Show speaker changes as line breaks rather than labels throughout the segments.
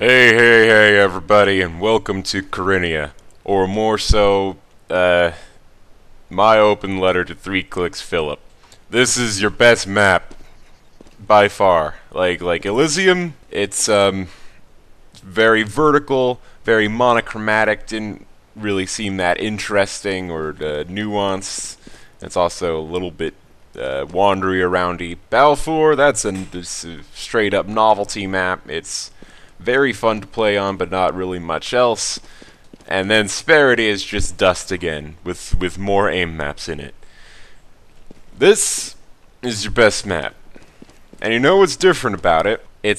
Hey, everybody, and welcome to Corinia, or more so, my open letter to 3kliksphilip. This is your best map, by far. Like Elysium, it's, very vertical, very monochromatic, didn't really seem that interesting or nuanced. It's also a little bit wandery-aroundy. Balfour, that's a straight-up novelty map. It's very fun to play on, but not really much else. And then Sparity is just dust again, with more aim maps in it. This is your best map. And you know what's different about it? It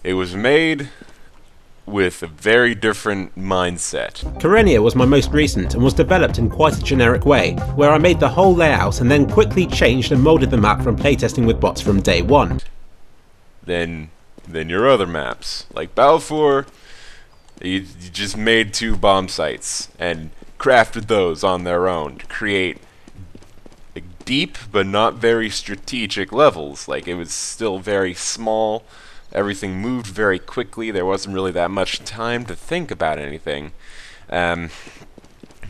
was made with a very different mindset.
Corinia was my most recent and was developed in quite a generic way, where I made the whole layout and then quickly changed and molded the map from playtesting with bots from day one.
Then your other maps. Like Balfour, you just made 2 bomb sites and crafted those on their own to create deep but not very strategic levels. Like, it was still very small, everything moved very quickly, there wasn't really that much time to think about anything.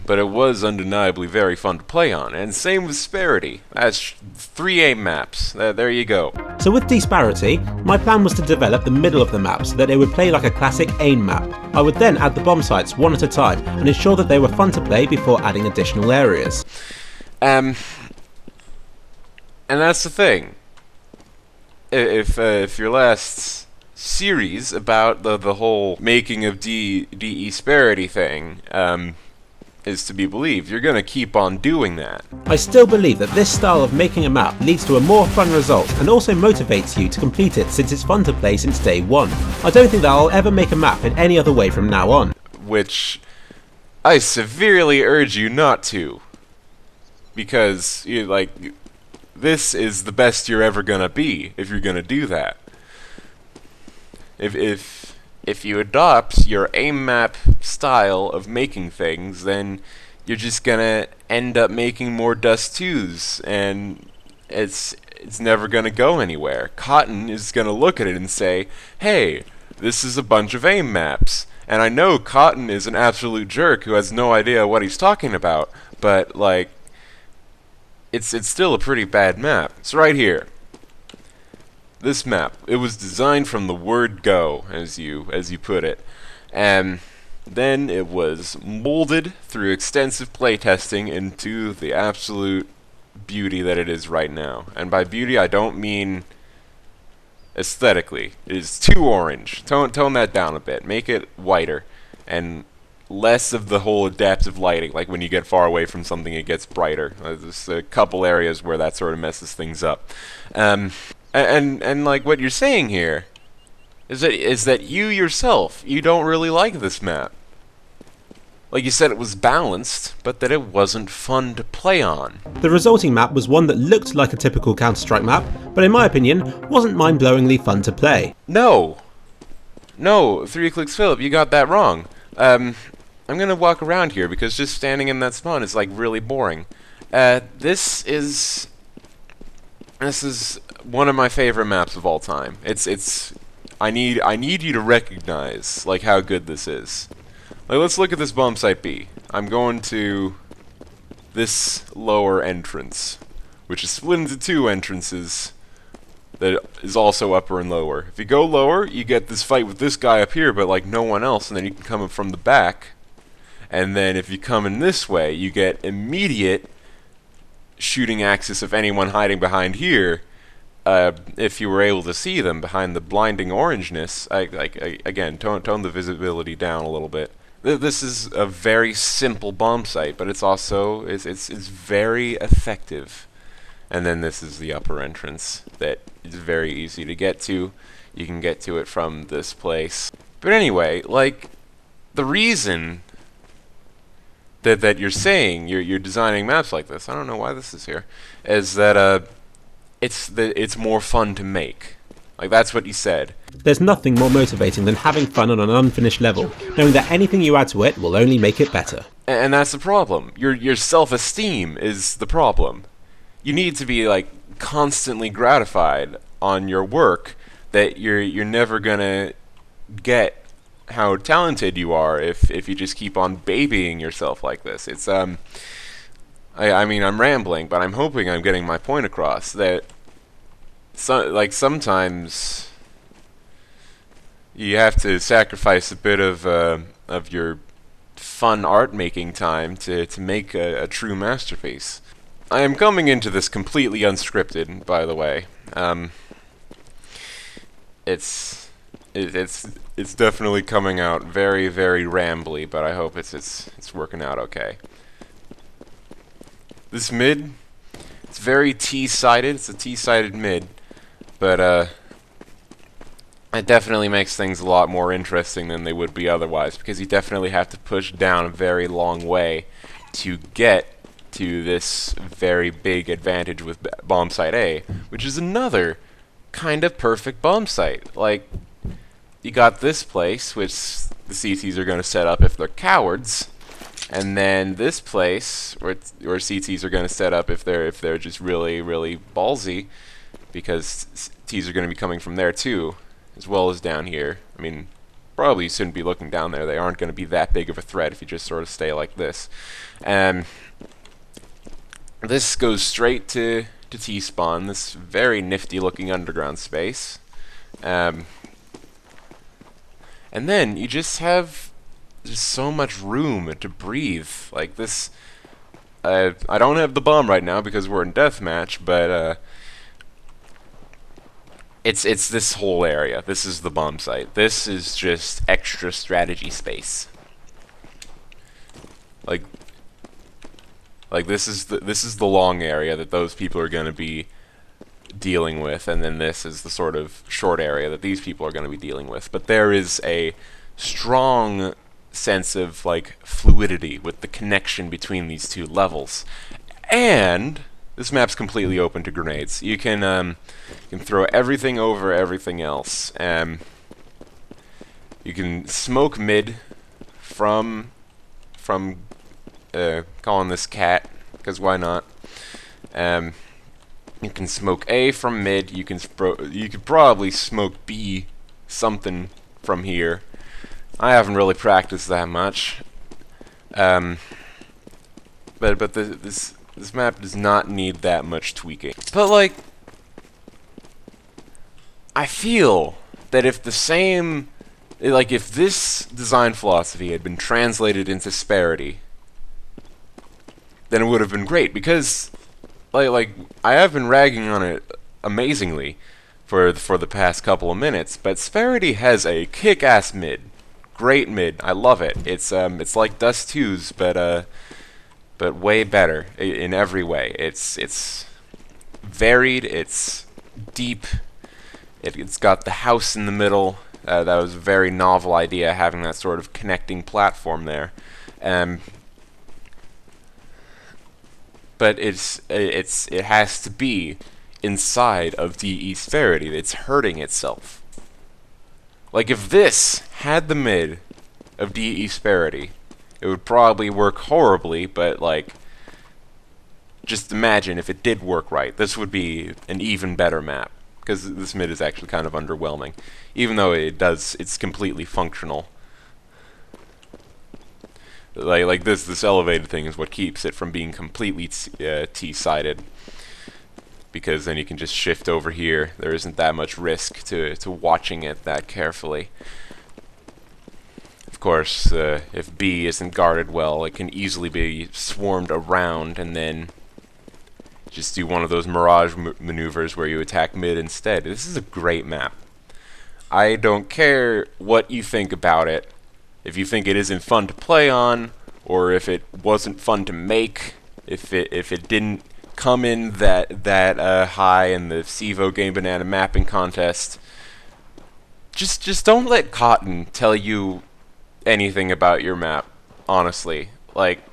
But it was undeniably very fun to play on, and same with Sparity. That's 3 aim maps. There you go.
So with Disparity, my plan was to develop the middle of the map so that it would play like a classic aim map. I would then add the bomb sites one at a time and ensure that they were fun to play before adding additional areas.
And that's the thing. If your last series about the whole making of DE Sparity thing, is to be believed, you're gonna keep on doing that.
I still believe that this style of making a map leads to a more fun result and also motivates you to complete it since it's fun to play since day one. I don't think that I'll ever make a map in any other way from now on.
Which I severely urge you not to. Because, this is the best you're ever gonna be if you're gonna do that. If you adopt your aim map style of making things, then you're just gonna end up making more Dust 2s, and it's never gonna go anywhere. Cotton is gonna look at it and say, hey, this is a bunch of aim maps. And I know Cotton is an absolute jerk who has no idea what he's talking about, but, like, it's still a pretty bad map. It's right here. This map, it was designed from the word go, as you put it, and then it was molded through extensive playtesting into the absolute beauty that it is right now. And by beauty, I don't mean aesthetically. It is too orange. Tone that down a bit. Make it whiter, and less of the whole adaptive lighting, like when you get far away from something it gets brighter. There's a couple areas where that sort of messes things up. And like what you're saying here is that you yourself, you don't really like this map. Like you said, it was balanced, but that it wasn't fun to play on.
The resulting map was one that looked like a typical Counter-Strike map, but in my opinion, wasn't mind-blowingly fun to play.
No, 3kliksphilip, you got that wrong. I'm gonna walk around here because just standing in that spawn is like really boring. This is one of my favorite maps of all time. I need you to recognize like how good this is. Like, let's look at this bomb site B. I'm going to this lower entrance, which is split into 2 entrances that is also upper and lower. If you go lower, you get this fight with this guy up here, but like no one else, and then you can come in from the back. And then if you come in this way, you get immediate shooting access of anyone hiding behind here, if you were able to see them behind the blinding orangeness. Again, tone the visibility down a little bit. This is a very simple bomb site, but it's also it's very effective. And then this is the upper entrance that is very easy to get to. You can get to it from this place. But anyway, like, the reason that you're saying you're designing maps like this, I don't know why this is here, is that it's more fun to make. Like, that's what you said.
There's nothing more motivating than having fun on an unfinished level, knowing that anything you add to it will only make it better.
And that's the problem. Your self-esteem is the problem. You need to be, like, constantly gratified on your work that you're never gonna get how talented you are if you just keep on babying yourself like this. It's I mean, I'm rambling, but I'm hoping I'm getting my point across that sometimes you have to sacrifice a bit of your fun art making time to make a true masterpiece. I am coming into this completely unscripted, by the way. It's definitely coming out very, very rambly, but I hope it's working out okay. This mid, it's very T-sided. It's a T-sided mid, but it definitely makes things a lot more interesting than they would be otherwise, because you definitely have to push down a very long way to get to this very big advantage with bomb site A, which is another kind of perfect bomb site. Like, you got this place, which the CTs are going to set up if they're cowards, and then this place, where CTs are going to set up if they're just really, really ballsy, because Ts are going to be coming from there too, as well as down here. I mean, probably you shouldn't be looking down there. They aren't going to be that big of a threat if you just sort of stay like this. This goes straight to T-spawn, this very nifty looking underground space. And then you just have so much room to breathe. Like this, I don't have the bomb right now because we're in deathmatch, but it's this whole area. This is the bomb site. This is just extra strategy space. Like this is the long area that those people are going to be dealing with, and then this is the sort of short area that these people are going to be dealing with. But there is a strong sense of like fluidity with the connection between these two levels, and this map's completely open to grenades. You can throw everything over everything else. You can smoke mid from calling this cat, because why not? You can smoke A from mid. You could probably smoke B something from here. I haven't really practiced that much, but this map does not need that much tweaking. But like, I feel that if the same, like if this design philosophy had been translated into Sparity, then it would have been great, because like I have been ragging on it amazingly for the past couple of minutes, but Sparity has a kick-ass mid, great mid. I love it. It's like Dust 2's, but way better in every way. It's varied. It's deep. It's got the house in the middle. That was a very novel idea, having that sort of connecting platform there. But it has to be inside of DE Sparity. It's hurting itself. Like if this had the mid of DE Sparity, it would probably work horribly, but like, just imagine if it did work right. This would be an even better map, because this mid is actually kind of underwhelming, even though it's completely functional. Like this elevated thing is what keeps it from being completely T-sided, because then you can just shift over here. There isn't that much risk to watching it that carefully. Of course, if B isn't guarded well, it can easily be swarmed around, and then just do one of those mirage maneuvers where you attack mid instead. This is a great map. I don't care what you think about it. If you think it isn't fun to play on, or if it wasn't fun to make, if it didn't come in that high in the CEVO Game Banana mapping contest, just don't let Cotton tell you anything about your map. Honestly, like,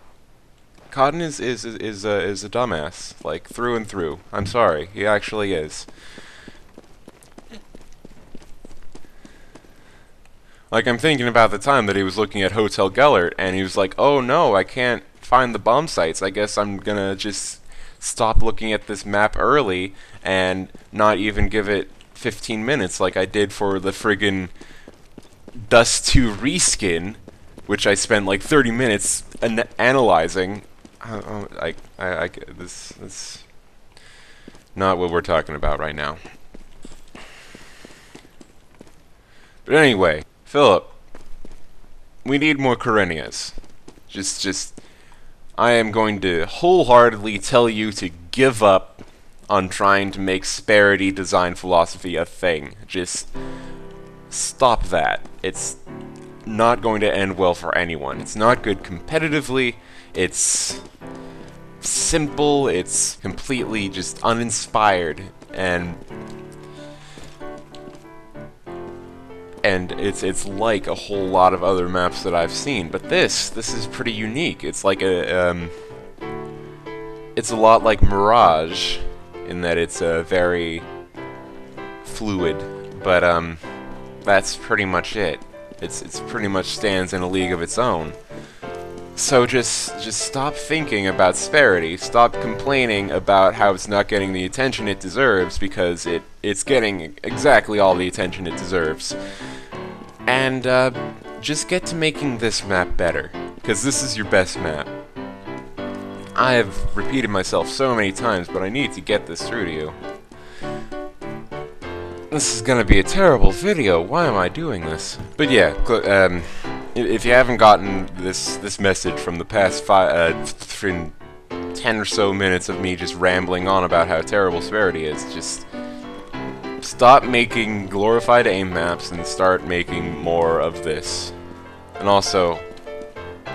Cotton is a dumbass, like through and through. I'm sorry, he actually is. Like, I'm thinking about the time that he was looking at Hotel Gellert, and he was like, oh no, I can't find the bomb sites. I guess I'm gonna just stop looking at this map early and not even give it 15 minutes like I did for the friggin' Thus to reskin, which I spent like 30 minutes analyzing. This not what we're talking about right now. But anyway, Philip, we need more Corinias. I am going to wholeheartedly tell you to give up on trying to make Sparity design philosophy a thing. Just stop that. It's not going to end well for anyone. It's not good competitively. It's simple. It's completely just uninspired, and it's like a whole lot of other maps that I've seen. But this is pretty unique. It's like it's a lot like Mirage in that it's very fluid, but that's pretty much it. It's pretty much stands in a league of its own. So just stop thinking about Sparity. Stop complaining about how it's not getting the attention it deserves, because it's getting exactly all the attention it deserves. And just get to making this map better, because this is your best map. I have repeated myself so many times, but I need to get this through to you. This is gonna be a terrible video. Why am I doing this? But yeah, if you haven't gotten this message from the past 10 or so minutes of me just rambling on about how terrible Sparity is, just stop making glorified aim maps and start making more of this. And also,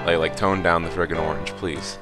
like tone down the friggin' orange, please.